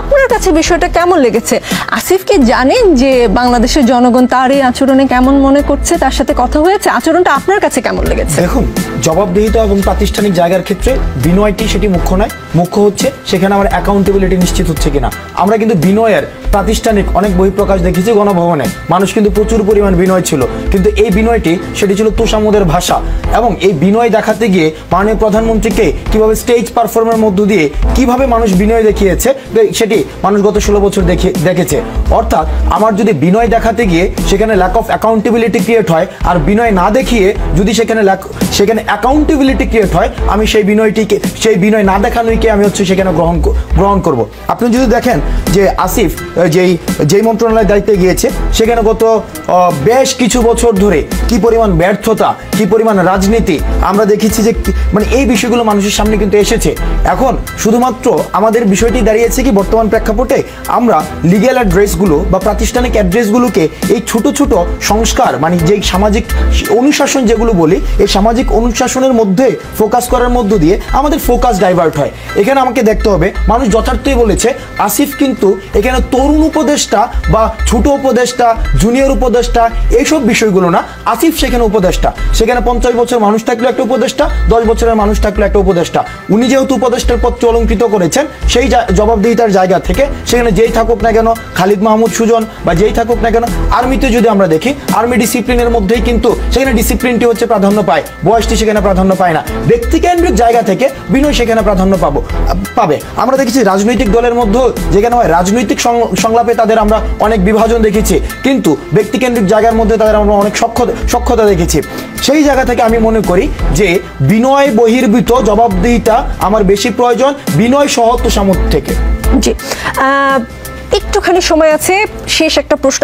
আপনার কাছে বিষয়টা কেমন লেগেছে? আসিফ কি জানেন যে বাংলাদেশের জনগণ তার এই আচরণে কেমন মনে করছে? তার সাথে কথা হয়েছে? আচরণটা আপনার কাছে কেমন লেগেছে? দেখুন, জবাবদিহিতা এবং প্রাতিষ্ঠানিক জায়গার ক্ষেত্রে বিনয়টি সেটি মুখ্য নয়। মুখ্য হচ্ছে সেখানে আমার অ্যাকাউন্টেবিলিটি নিশ্চিত হচ্ছে কিনা। আমরা কিন্তু বিনয়ের প্রাতিষ্ঠানিক অনেক বহিঃপ্রকাশ দেখেছি গণভবনে, মানুষ কিন্তু প্রচুর পরিমাণ বিনয় ছিল, কিন্তু এই বিনয়টি সেটি ছিল তোষামোদের ভাষা। এবং এই বিনয় দেখাতে গিয়ে মাননীয় প্রধানমন্ত্রীকে কিভাবে স্টেজ পারফর্মের মধ্য দিয়ে কিভাবে মানুষ বিনয় দেখিয়েছে সেটি মানুষ গত 16 বছর দেখেছে। অর্থাৎ আমার যদি বিনয় দেখাতে গিয়ে সেখানে ল্যাক অফ অ্যাকাউন্টেবিলিটি ক্রিয়েট হয়, আর বিনয় না দেখিয়ে যদি সেখানে অ্যাকাউন্টেবিলিটি ক্রিয়েট হয়, আমি সেই বিনয় না দেখানোইকে আমি হচ্ছে সেখানে গ্রহণ করব। আপনি যদি দেখেন যে আসিফ যেই মন্ত্রণালয়ের দায়িত্বে গিয়েছে, সেখানে গত বেশ কিছু বছর ধরে কি পরিমাণ ব্যর্থতা, কি পরিমাণ রাজনীতি আমরা দেখেছি, যে মানে এই বিষয়গুলো মানুষের সামনে কিন্তু এসেছে। এখন শুধুমাত্র আমাদের বিষয়টি দাঁড়িয়েছে কি, বর্তমান প্রেক্ষাপটে আমরা লিগ্যাল অ্যাড্রেসগুলো বা প্রাতিষ্ঠানিক অ্যাড্রেসগুলোকে এই ছোট ছোট সংস্কার, মানে যেই সামাজিক অনুশাসন যেগুলো বলি, এই সামাজিক অনুশাসনের মধ্যে ফোকাস করার মধ্য দিয়ে আমাদের ফোকাস ডাইভার্ট হয়। এখানে আমাকে দেখতে হবে, মানুষ যথার্থই বলেছে আসিফ কিন্তু এখানে তরুণ উপদেষ্টা বা ছোট উপদেষ্টা, জুনিয়র উপদেষ্টা, এইসব বিষয়গুলো না। আসিফ সেখানে উপদেষ্টা, সেখানে 50 বছর মানুষ থাকলে একটা উপদেষ্টা, 10 বছরের মানুষ থাকলে একটা উপদেষ্টা। উনি যেহেতু উপদেষ্টার পদটি অলঙ্কৃত করেছেন, সেই জবাবদিহিতার জায়গা থেকে সেখানে যেই থাকুক না কেন, খালিদ মাহমুদ সুজন বা যেই থাকুক না কেন, আর্মিতে যদি আমরা দেখি, আর্মি ডিসিপ্লিনের মধ্যেই কিন্তু সেখানে ডিসিপ্লিনটি হচ্ছে প্রাধান্য পায়, বয়সটি সেখানে প্রাধান্য পায় না। ব্যক্তিকেন্দ্রিক জায়গা থেকে বিনয় সেখানে প্রাধান্য পাবে। আমরা দেখেছি রাজনৈতিক দলের মধ্যে যেখানে হয় রাজনৈতিক সংলাপে তাদের আমরা অনেক বিভাজন দেখেছি, কিন্তু ব্যক্তিকেন্দ্রিক জায়গার মধ্যে তাদের আমরা অনেক সক্ষতা দেখেছি। সেই জায়গা থেকে আমি মনে করি যে বিনয় বহির্ভূত জবাবদিহিতা আমার বেশি প্রয়োজন বিনয় সহ তোষামোদ থেকে। জি, একটুখানি সময় আছে, শেষ একটা প্রশ্ন